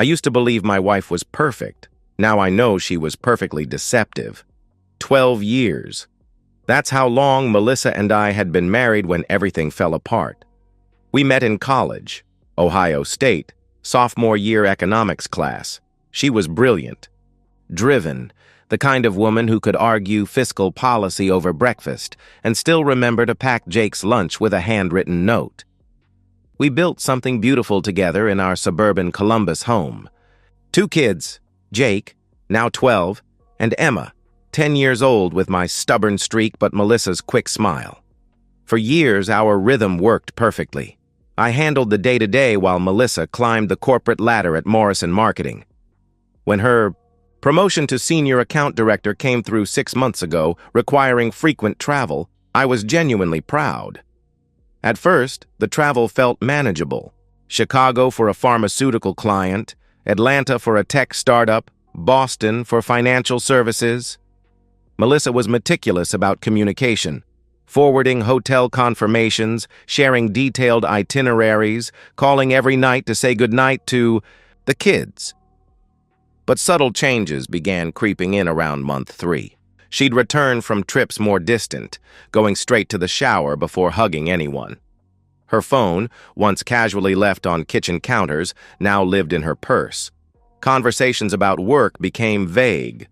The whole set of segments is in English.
I used to believe my wife was perfect. Now I know she was perfectly deceptive. 12 years. That's how long Melissa and I had been married when everything fell apart. We met in college, Ohio State, sophomore year economics class. She was brilliant, driven, the kind of woman who could argue fiscal policy over breakfast and still remember to pack Jake's lunch with a handwritten note. We built something beautiful together in our suburban Columbus home. 2 kids, Jake, now 12, and Emma, 10 years old with my stubborn streak but Melissa's quick smile. For years, our rhythm worked perfectly. I handled the day-to-day while Melissa climbed the corporate ladder at Morrison Marketing. When her promotion to senior account director came through 6 months ago, requiring frequent travel, I was genuinely proud. At first, the travel felt manageable. Chicago for a pharmaceutical client, Atlanta for a tech startup, Boston for financial services. Melissa was meticulous about communication, forwarding hotel confirmations, sharing detailed itineraries, calling every night to say goodnight to the kids. But subtle changes began creeping in around month 3. She'd return from trips more distant, going straight to the shower before hugging anyone. Her phone, once casually left on kitchen counters, now lived in her purse. Conversations about work became vague.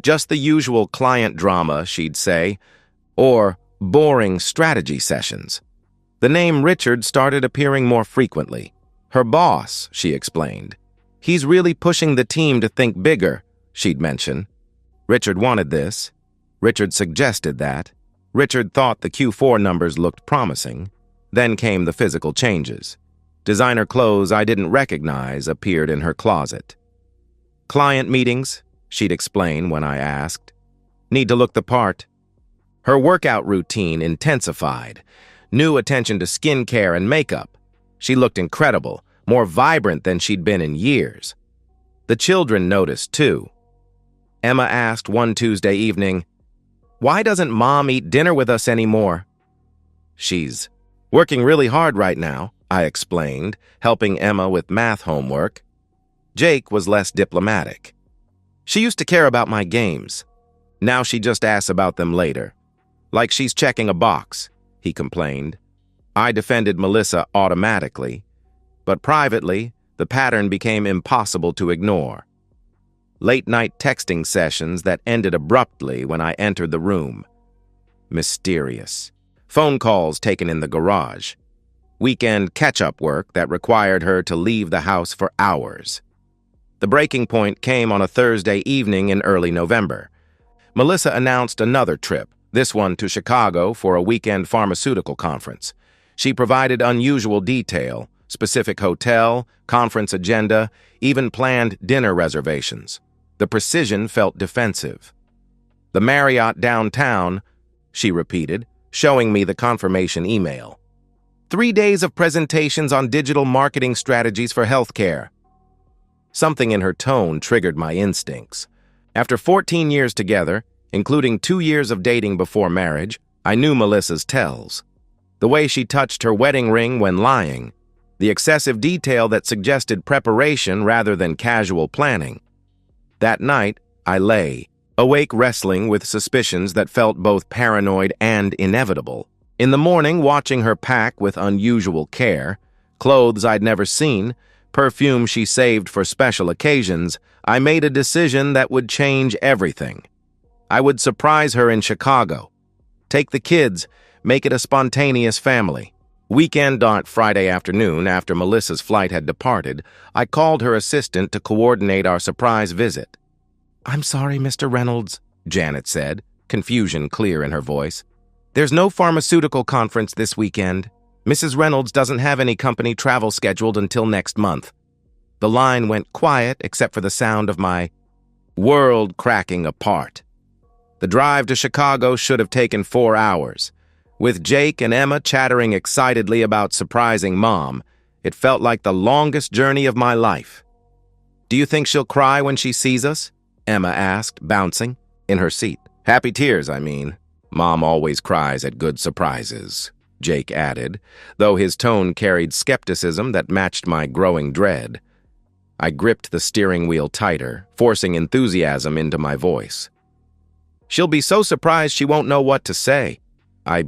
Just the usual client drama, she'd say, or boring strategy sessions. The name Richard started appearing more frequently. Her boss, she explained. He's really pushing the team to think bigger, she'd mention. Richard wanted this. Richard suggested that. Richard thought the Q4 numbers looked promising. Then came the physical changes. Designer clothes I didn't recognize appeared in her closet. Client meetings, she'd explain when I asked. Need to look the part. Her workout routine intensified. New attention to skincare and makeup. She looked incredible, more vibrant than she'd been in years. The children noticed, too. Emma asked one Tuesday evening, "Why doesn't Mom eat dinner with us anymore?" "She's working really hard right now," I explained, helping Emma with math homework. Jake was less diplomatic. "She used to care about my games. Now she just asks about them later. Like she's checking a box," he complained. I defended Melissa automatically, but privately, the pattern became impossible to ignore. Late-night texting sessions that ended abruptly when I entered the room. Mysterious. Phone calls taken in the garage. Weekend catch-up work that required her to leave the house for hours. The breaking point came on a Thursday evening in early November. Melissa announced another trip, this one to Chicago for a weekend pharmaceutical conference. She provided unusual detail, specific hotel, conference agenda, even planned dinner reservations. The precision felt defensive. "The Marriott downtown," she repeated, showing me the confirmation email. 3 days of presentations on digital marketing strategies for healthcare. Something in her tone triggered my instincts. After 14 years together, including 2 years of dating before marriage, I knew Melissa's tells. The way she touched her wedding ring when lying, the excessive detail that suggested preparation rather than casual planning. That night, I lay, awake wrestling with suspicions that felt both paranoid and inevitable. In the morning, watching her pack with unusual care, clothes I'd never seen, perfume she saved for special occasions, I made a decision that would change everything. I would surprise her in Chicago. Take the kids, make it a spontaneous family. Weekend on Friday afternoon, after Melissa's flight had departed, I called her assistant to coordinate our surprise visit. "I'm sorry, Mr. Reynolds," Janet said, confusion clear in her voice. "There's no pharmaceutical conference this weekend. Mrs. Reynolds doesn't have any company travel scheduled until next month." The line went quiet except for the sound of my world cracking apart. The drive to Chicago should have taken 4 hours. With Jake and Emma chattering excitedly about surprising Mom, it felt like the longest journey of my life. "Do you think she'll cry when she sees us?" Emma asked, bouncing in her seat. "Happy tears, I mean. Mom always cries at good surprises," Jake added, though his tone carried skepticism that matched my growing dread. I gripped the steering wheel tighter, forcing enthusiasm into my voice. "She'll be so surprised she won't know what to say," I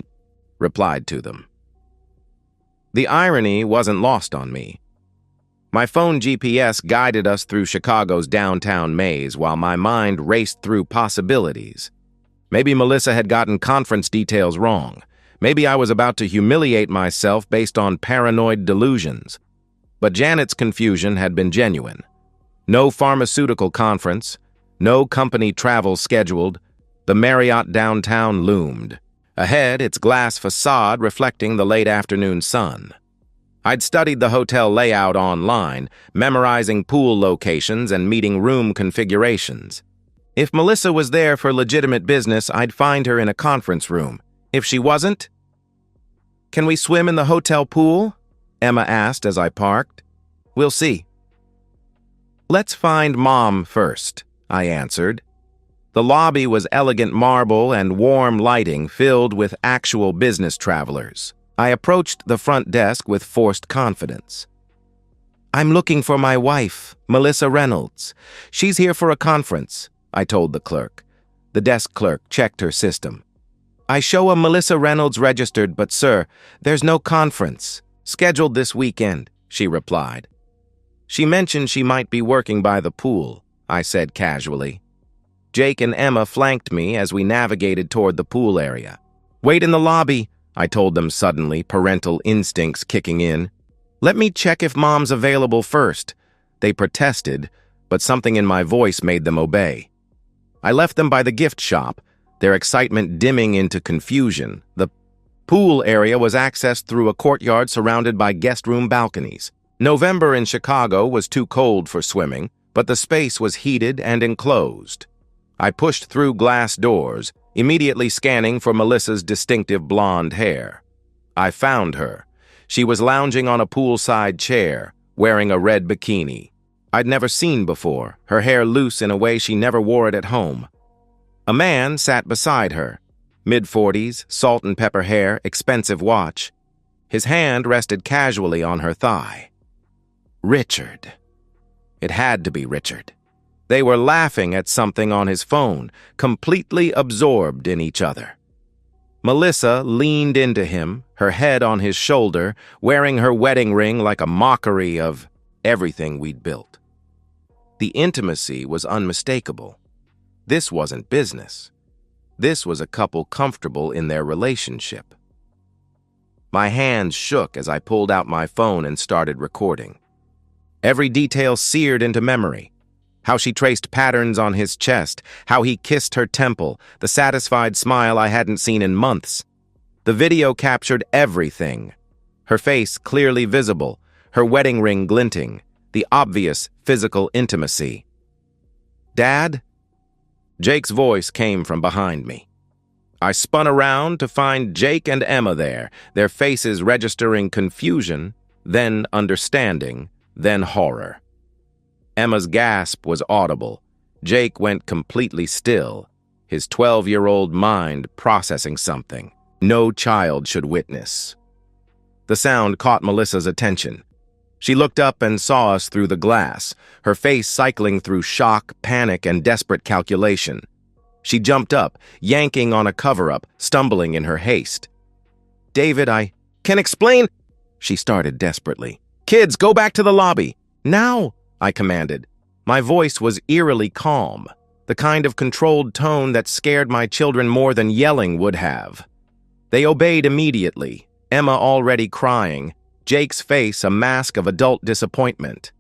replied to them. The irony wasn't lost on me. My phone GPS guided us through Chicago's downtown maze while my mind raced through possibilities. Maybe Melissa had gotten conference details wrong. Maybe I was about to humiliate myself based on paranoid delusions. But Janet's confusion had been genuine. No pharmaceutical conference, no company travel scheduled. The Marriott downtown loomed. Ahead, its glass facade reflecting the late afternoon sun. I'd studied the hotel layout online, memorizing pool locations and meeting room configurations. If Melissa was there for legitimate business, I'd find her in a conference room. If she wasn't... "Can we swim in the hotel pool?" Emma asked as I parked. "We'll see." "Let's find Mom first," I answered. The lobby was elegant marble and warm lighting filled with actual business travelers. I approached the front desk with forced confidence. "I'm looking for my wife, Melissa Reynolds. She's here for a conference," I told the clerk. The desk clerk checked her system. "I show a Melissa Reynolds registered, but sir, there's no conference scheduled this weekend," she replied. "She mentioned she might be working by the pool," I said casually. Jake and Emma flanked me as we navigated toward the pool area. "Wait in the lobby," I told them suddenly, parental instincts kicking in. "Let me check if Mom's available first." They protested, but something in my voice made them obey. I left them by the gift shop, their excitement dimming into confusion. The pool area was accessed through a courtyard surrounded by guest room balconies. November in Chicago was too cold for swimming, but the space was heated and enclosed. I pushed through glass doors, immediately scanning for Melissa's distinctive blonde hair. I found her. She was lounging on a poolside chair, wearing a red bikini. I'd never seen before, her hair loose in a way she never wore it at home. A man sat beside her, mid-40s, salt and pepper hair, expensive watch. His hand rested casually on her thigh. Richard. It had to be Richard. They were laughing at something on his phone, completely absorbed in each other. Melissa leaned into him, her head on his shoulder, wearing her wedding ring like a mockery of everything we'd built. The intimacy was unmistakable. This wasn't business. This was a couple comfortable in their relationship. My hands shook as I pulled out my phone and started recording. Every detail seared into memory. How she traced patterns on his chest, how he kissed her temple, the satisfied smile I hadn't seen in months. The video captured everything. Her face clearly visible, her wedding ring glinting, the obvious physical intimacy. "Dad?" Jake's voice came from behind me. I spun around to find Jake and Emma there, their faces registering confusion, then understanding, then horror. Emma's gasp was audible. Jake went completely still, his 12-year-old mind processing something no child should witness. The sound caught Melissa's attention. She looked up and saw us through the glass, her face cycling through shock, panic, and desperate calculation. She jumped up, yanking on a cover-up, stumbling in her haste. "David, I can explain," she started desperately. "Kids, go back to the lobby. Now!" I commanded. My voice was eerily calm, the kind of controlled tone that scared my children more than yelling would have. They obeyed immediately, Emma already crying, Jake's face a mask of adult disappointment.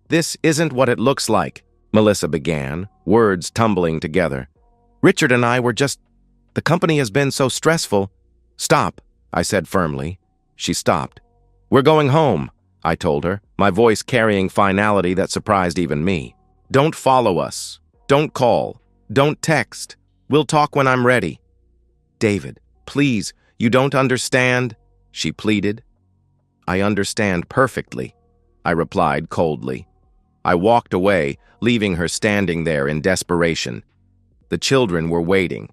"This isn't what it looks like," Melissa began, words tumbling together. "Richard and I were just... The company has been so stressful." "Stop," I said firmly. She stopped. "We're going home," I told her, my voice carrying finality that surprised even me. "Don't follow us. Don't call. Don't text. We'll talk when I'm ready." "David, please, you don't understand," she pleaded. "I understand perfectly," I replied coldly. I walked away, leaving her standing there in desperation. The children were waiting.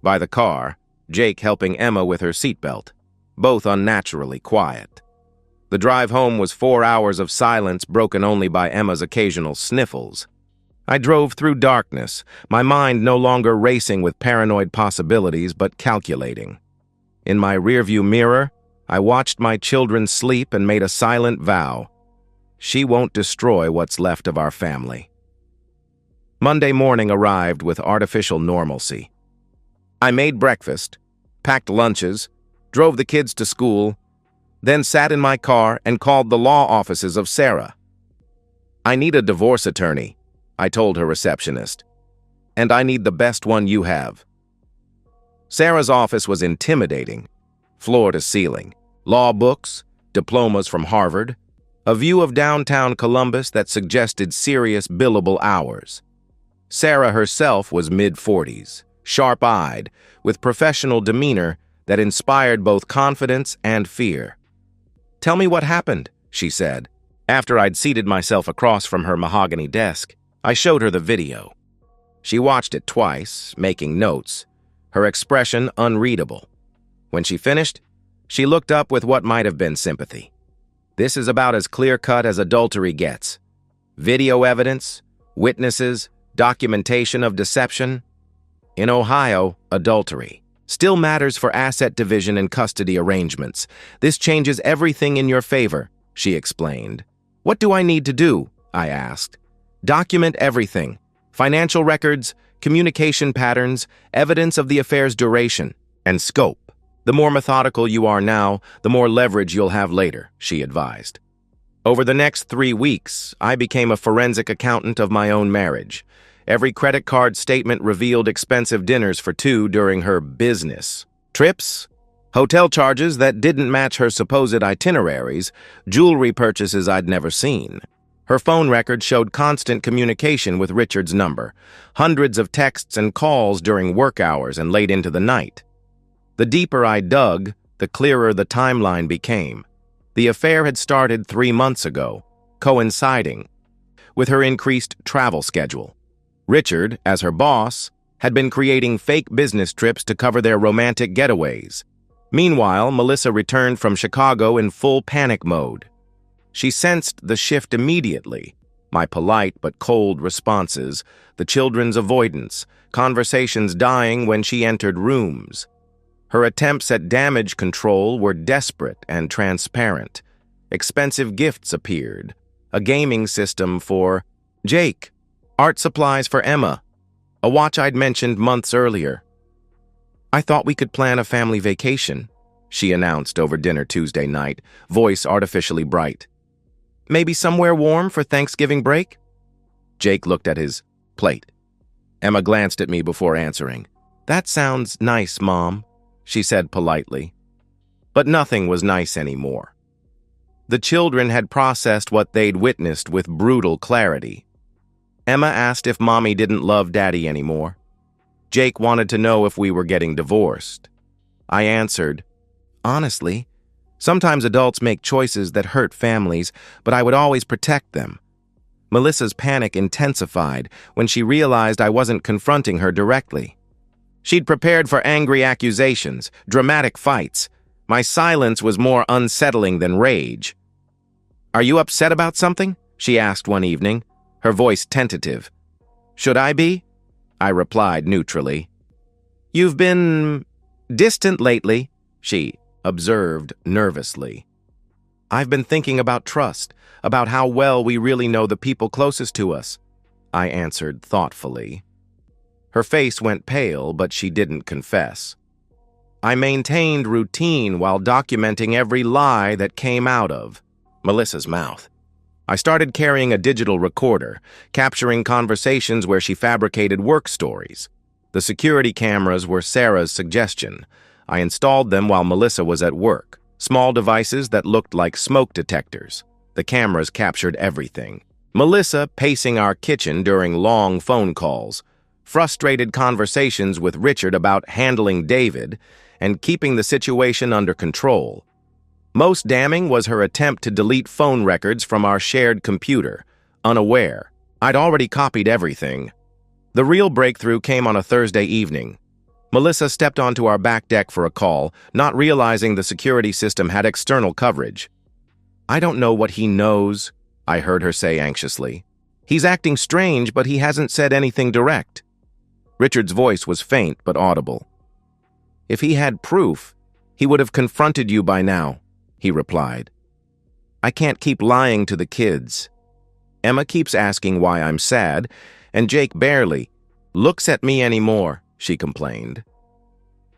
By the car, Jake helping Emma with her seatbelt, both unnaturally quiet. The drive home was 4 hours of silence broken only by Emma's occasional sniffles. I drove through darkness, my mind no longer racing with paranoid possibilities but calculating. In my rearview mirror, I watched my children sleep and made a silent vow. She won't destroy what's left of our family. Monday morning arrived with artificial normalcy. I made breakfast, packed lunches, drove the kids to school, then sat in my car and called the law offices of Sarah. "I need a divorce attorney," I told her receptionist, "and I need the best one you have." Sarah's office was intimidating, floor to ceiling, law books, diplomas from Harvard, a view of downtown Columbus that suggested serious billable hours. Sarah herself was mid-40s, sharp-eyed, with professional demeanor that inspired both confidence and fear. "Tell me what happened," she said. After I'd seated myself across from her mahogany desk, I showed her the video. She watched it twice, making notes, her expression unreadable. When she finished, she looked up with what might have been sympathy. "This is about as clear-cut as adultery gets. Video evidence, witnesses, documentation of deception. In Ohio, adultery still matters for asset division and custody arrangements. This changes everything in your favor," she explained. "What do I need to do?" I asked. "Document everything. Financial records, communication patterns, evidence of the affair's duration and scope. The more methodical you are now, the more leverage you'll have later," she advised. Over the next 3 weeks, I became a forensic accountant of my own marriage. Every credit card statement revealed expensive dinners for two during her business trips, hotel charges that didn't match her supposed itineraries, jewelry purchases I'd never seen. Her phone record showed constant communication with Richard's number, hundreds of texts and calls during work hours and late into the night. The deeper I dug, the clearer the timeline became. The affair had started 3 months ago, coinciding with her increased travel schedule. Richard, as her boss, had been creating fake business trips to cover their romantic getaways. Meanwhile, Melissa returned from Chicago in full panic mode. She sensed the shift immediately, my polite but cold responses, the children's avoidance, conversations dying when she entered rooms. Her attempts at damage control were desperate and transparent. Expensive gifts appeared, a gaming system for Jake, art supplies for Emma, a watch I'd mentioned months earlier. "I thought we could plan a family vacation," she announced over dinner Tuesday night, voice artificially bright. "Maybe somewhere warm for Thanksgiving break?" Jake looked at his plate. Emma glanced at me before answering. "That sounds nice, Mom," she said politely. But nothing was nice anymore. The children had processed what they'd witnessed with brutal clarity. Emma asked if Mommy didn't love Daddy anymore. Jake wanted to know if we were getting divorced. I answered, "Honestly, sometimes adults make choices that hurt families, but I would always protect them." Melissa's panic intensified when she realized I wasn't confronting her directly. She'd prepared for angry accusations, dramatic fights. My silence was more unsettling than rage. "Are you upset about something?" she asked one evening, her voice tentative. "Should I be?" I replied neutrally. "You've been distant lately," she observed nervously. "I've been thinking about trust, about how well we really know the people closest to us," I answered thoughtfully. Her face went pale, but she didn't confess. I maintained routine while documenting every lie that came out of Melissa's mouth. I started carrying a digital recorder, capturing conversations where she fabricated work stories. The security cameras were Sarah's suggestion. I installed them while Melissa was at work, small devices that looked like smoke detectors. The cameras captured everything. Melissa pacing our kitchen during long phone calls, frustrated conversations with Richard about handling David, and keeping the situation under control. Most damning was her attempt to delete phone records from our shared computer, unaware. I'd already copied everything. The real breakthrough came on a Thursday evening. Melissa stepped onto our back deck for a call, not realizing the security system had external coverage. I don't know what he knows, I heard her say anxiously. He's acting strange, but he hasn't said anything direct. Richard's voice was faint but audible. If he had proof, he would have confronted you by now, he replied. I can't keep lying to the kids. Emma keeps asking why I'm sad, and Jake barely looks at me anymore, she complained.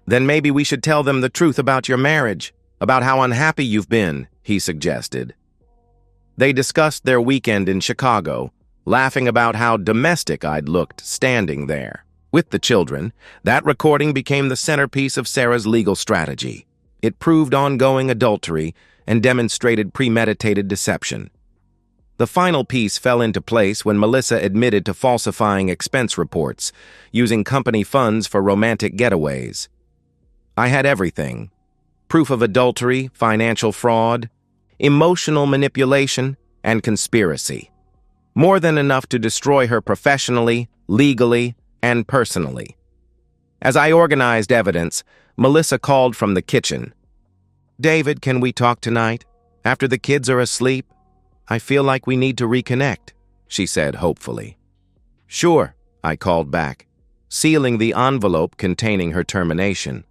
Then maybe we should tell them the truth about your marriage, about how unhappy you've been, he suggested. They discussed their weekend in Chicago, laughing about how domestic I'd looked standing there. With the children, that recording became the centerpiece of Sarah's legal strategy. It proved ongoing adultery and demonstrated premeditated deception. The final piece fell into place when Melissa admitted to falsifying expense reports, using company funds for romantic getaways. I had everything: proof of adultery, financial fraud, emotional manipulation, and conspiracy. More than enough to destroy her professionally, legally, and personally. As I organized evidence, Melissa called from the kitchen. David, can we talk tonight? After the kids are asleep? I feel like we need to reconnect, she said hopefully. Sure, I called back, sealing the envelope containing her termination.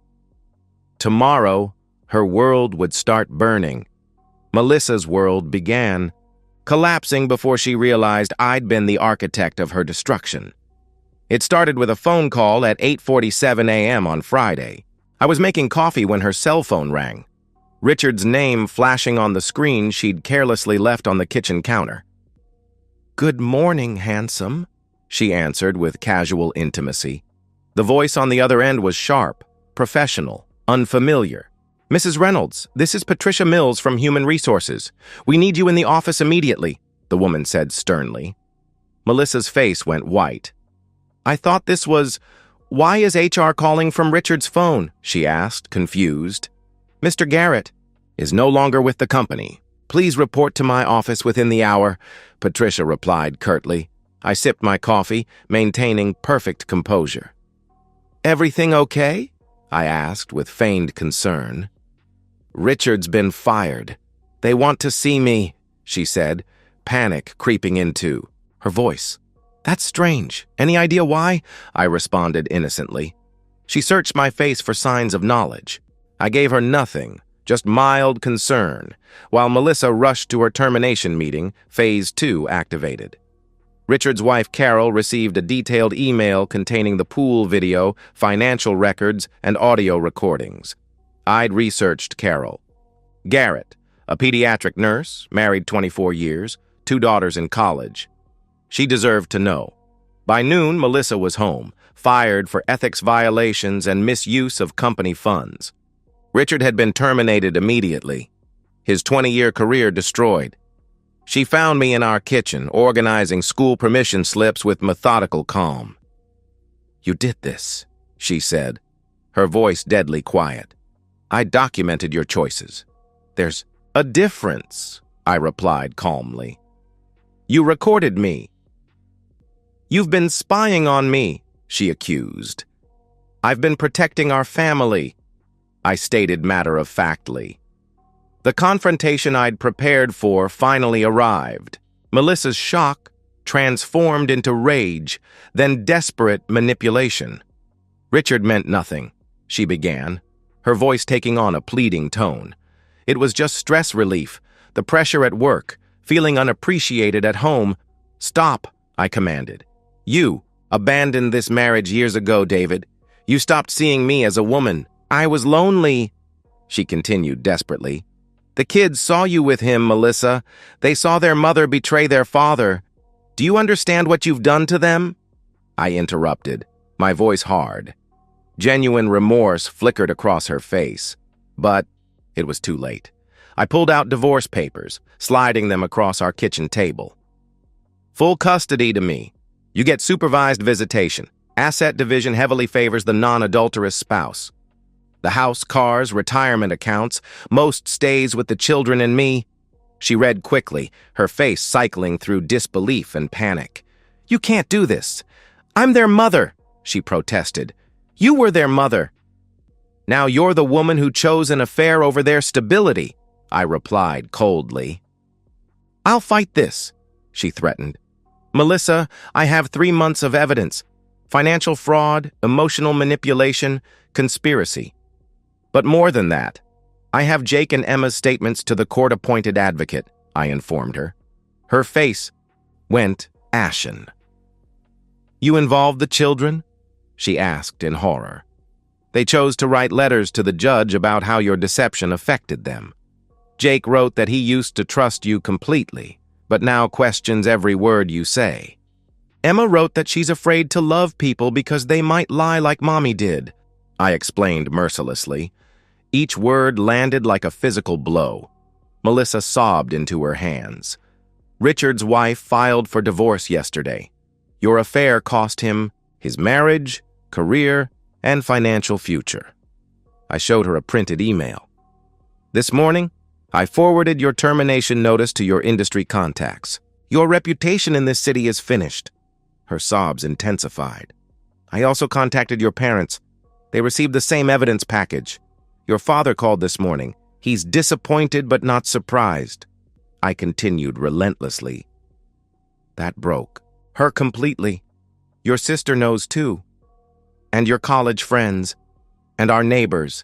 Tomorrow, her world would start burning. Melissa's world began, collapsing before she realized I'd been the architect of her destruction. It started with a phone call at 8:47 a.m. on Friday. I was making coffee when her cell phone rang. Richard's name flashing on the screen she'd carelessly left on the kitchen counter. Good morning, handsome, she answered with casual intimacy. The voice on the other end was sharp, professional, unfamiliar. Mrs. Reynolds, this is Patricia Mills from Human Resources. We need you in the office immediately, the woman said sternly. Melissa's face went white. I thought this was... Why is HR calling from Richard's phone? She asked, confused. Mr. Garrett is no longer with the company. Please report to my office within the hour, Patricia replied curtly. I sipped my coffee, maintaining perfect composure. Everything okay? I asked with feigned concern. Richard's been fired. They want to see me, she said, panic creeping into her voice. That's strange. Any idea why? I responded innocently. She searched my face for signs of knowledge. I gave her nothing, just mild concern, while Melissa rushed to her termination meeting, Phase 2 activated. Richard's wife Carol received a detailed email containing the pool video, financial records, and audio recordings. I'd researched Carol. Garrett, a pediatric nurse, married 24 years, 2 daughters in college. She deserved to know. By noon, Melissa was home, fired for ethics violations and misuse of company funds. Richard had been terminated immediately, his 20-year career destroyed. She found me in our kitchen, organizing school permission slips with methodical calm. You did this, she said, her voice deadly quiet. I documented your choices. There's a difference, I replied calmly. You recorded me. You've been spying on me, she accused. I've been protecting our family, I stated matter-of-factly. The confrontation I'd prepared for finally arrived. Melissa's shock transformed into rage, then desperate manipulation. Richard meant nothing, she began, her voice taking on a pleading tone. It was just stress relief, the pressure at work, feeling unappreciated at home. Stop, I commanded. You abandoned this marriage years ago, David. You stopped seeing me as a woman. I was lonely, she continued desperately. The kids saw you with him, Melissa. They saw their mother betray their father. Do you understand what you've done to them? I interrupted, my voice hard. Genuine remorse flickered across her face. But it was too late. I pulled out divorce papers, sliding them across our kitchen table. Full custody to me. You get supervised visitation. Asset division heavily favors the non-adulterous spouse. The house, cars, retirement accounts, most stays with the children and me. She read quickly, her face cycling through disbelief and panic. You can't do this. I'm their mother, she protested. You were their mother. Now you're the woman who chose an affair over their stability, I replied coldly. "I'll fight this," she threatened. "Melissa, I have 3 months of evidence. Financial fraud, emotional manipulation, conspiracy. But more than that, I have Jake and Emma's statements to the court-appointed advocate," I informed her. Her face went ashen. "You involved the children?" she asked in horror. "They chose to write letters to the judge about how your deception affected them. Jake wrote that he used to trust you completely, but now questions every word you say. Emma wrote that she's afraid to love people because they might lie like Mommy did," I explained mercilessly. Each word landed like a physical blow. Melissa sobbed into her hands. "Richard's wife filed for divorce yesterday. Your affair cost him his marriage, career, and financial future." I showed her a printed email. "This morning, I forwarded your termination notice to your industry contacts. Your reputation in this city is finished." Her sobs intensified. "I also contacted your parents. They received the same evidence package. Your father called this morning. He's disappointed but not surprised." I continued relentlessly. "That broke her completely. Your sister knows too. And your college friends. And our neighbors.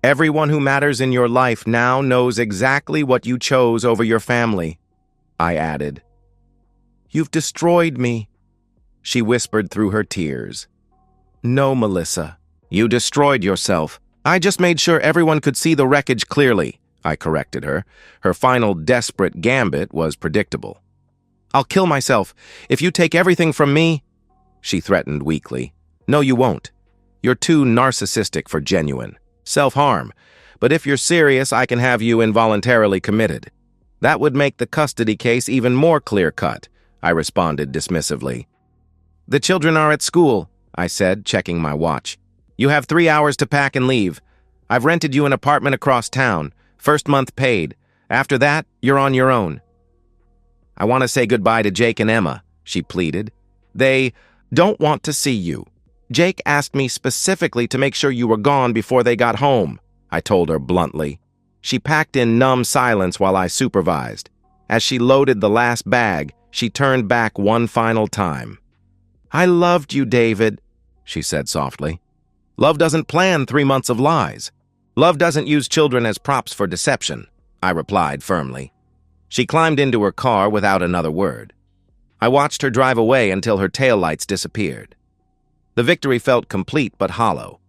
Everyone who matters in your life now knows exactly what you chose over your family," I added. "You've destroyed me," she whispered through her tears. "No, Melissa, you destroyed yourself. I just made sure everyone could see the wreckage clearly," I corrected her. Her final desperate gambit was predictable. "I'll kill myself if you take everything from me," she threatened weakly. "No, you won't. You're too narcissistic for genuine self-harm. But if you're serious, I can have you involuntarily committed. That would make the custody case even more clear-cut," I responded dismissively. "The children are at school," I said, checking my watch. "You have 3 hours to pack and leave. I've rented you an apartment across town. First month paid. After that, you're on your own." "I want to say goodbye to Jake and Emma," she pleaded. "They don't want to see you. Jake asked me specifically to make sure you were gone before they got home," I told her bluntly. She packed in numb silence while I supervised. As she loaded the last bag, she turned back one final time. "I loved you, David," she said softly. "Love doesn't plan 3 months of lies. Love doesn't use children as props for deception," I replied firmly. She climbed into her car without another word. I watched her drive away until her taillights disappeared. The victory felt complete but hollow.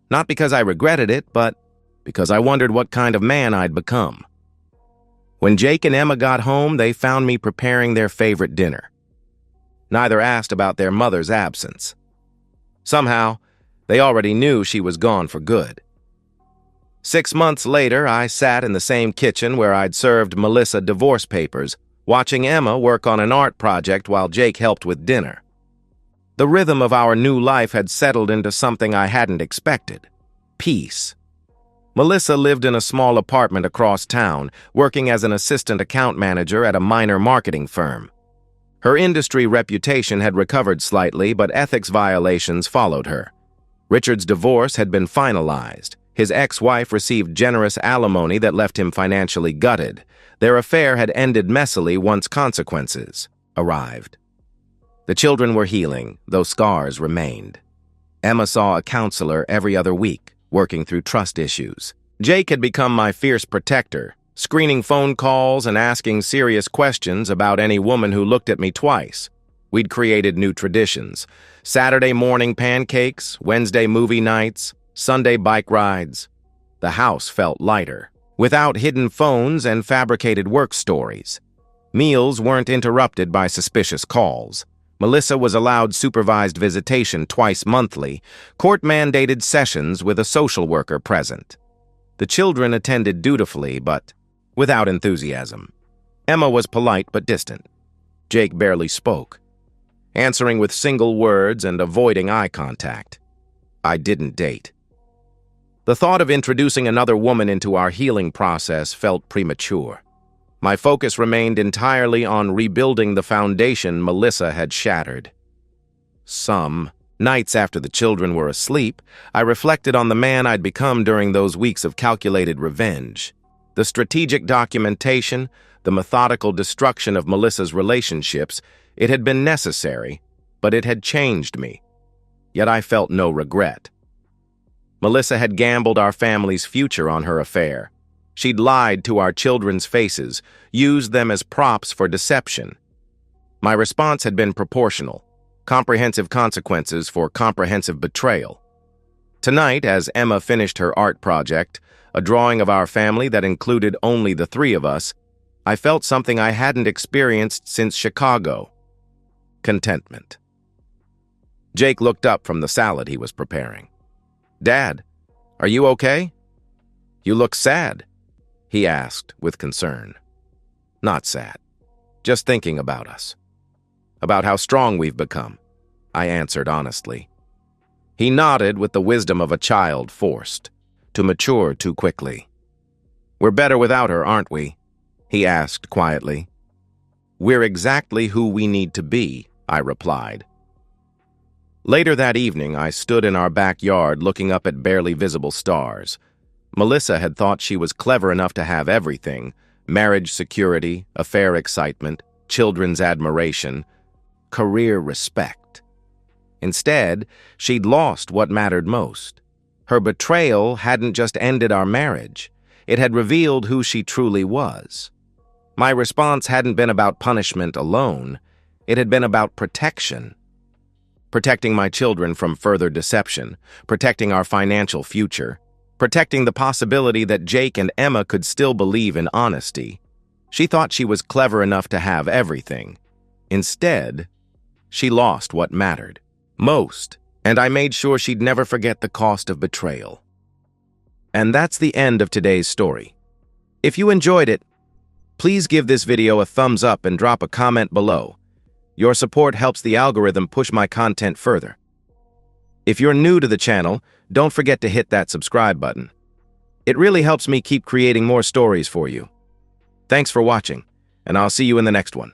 Not because I regretted it, but because I wondered what kind of man I'd become. When Jake and Emma got home, they found me preparing their favorite dinner. Neither asked about their mother's absence. Somehow, they already knew she was gone for good. 6 months later, I sat in the same kitchen where I'd served Melissa divorce papers, watching Emma work on an art project while Jake helped with dinner. The rhythm of our new life had settled into something I hadn't expected: peace. Melissa lived in a small apartment across town, working as an assistant account manager at a minor marketing firm. Her industry reputation had recovered slightly, but ethics violations followed her. Richard's divorce had been finalized. His ex-wife received generous alimony that left him financially gutted. Their affair had ended messily once consequences arrived. The children were healing, though scars remained. Emma saw a counselor every other week, working through trust issues. Jake had become my fierce protector, screening phone calls and asking serious questions about any woman who looked at me twice. We'd created new traditions: Saturday morning pancakes, Wednesday movie nights, Sunday bike rides. The house felt lighter, without hidden phones and fabricated work stories. Meals weren't interrupted by suspicious calls. Melissa was allowed supervised visitation twice monthly, court-mandated sessions with a social worker present. The children attended dutifully, but without enthusiasm. Emma was polite but distant. Jake barely spoke, answering with single words and avoiding eye contact. I didn't date. The thought of introducing another woman into our healing process felt premature. My focus remained entirely on rebuilding the foundation Melissa had shattered. Some nights after the children were asleep, I reflected on the man I'd become during those weeks of calculated revenge. The strategic documentation, the methodical destruction of Melissa's relationships, it had been necessary, but it had changed me. Yet I felt no regret. Melissa had gambled our family's future on her affair. She'd lied to our children's faces, used them as props for deception. My response had been proportional, comprehensive consequences for comprehensive betrayal. Tonight, as Emma finished her art project, a drawing of our family that included only the three of us, I felt something I hadn't experienced since Chicago: contentment. Jake looked up from the salad he was preparing. "Dad, are you okay? You look sad," he asked with concern. "Not sad, just thinking about us. About how strong we've become," I answered honestly. He nodded with the wisdom of a child forced to mature too quickly. "We're better without her, aren't we?" he asked quietly. "We're exactly who we need to be," I replied. Later that evening, I stood in our backyard looking up at barely visible stars. Melissa had thought she was clever enough to have everything: marriage security, affair excitement, children's admiration, career respect. Instead, she'd lost what mattered most. Her betrayal hadn't just ended our marriage. It had revealed who she truly was. My response hadn't been about punishment alone. It had been about protection. Protecting my children from further deception, protecting our financial future, protecting the possibility that Jake and Emma could still believe in honesty. She thought she was clever enough to have everything. Instead, she lost what mattered most, and I made sure she'd never forget the cost of betrayal. And that's the end of today's story. If you enjoyed it, please give this video a thumbs up and drop a comment below. Your support helps the algorithm push my content further. If you're new to the channel, don't forget to hit that subscribe button. It really helps me keep creating more stories for you. Thanks for watching, and I'll see you in the next one.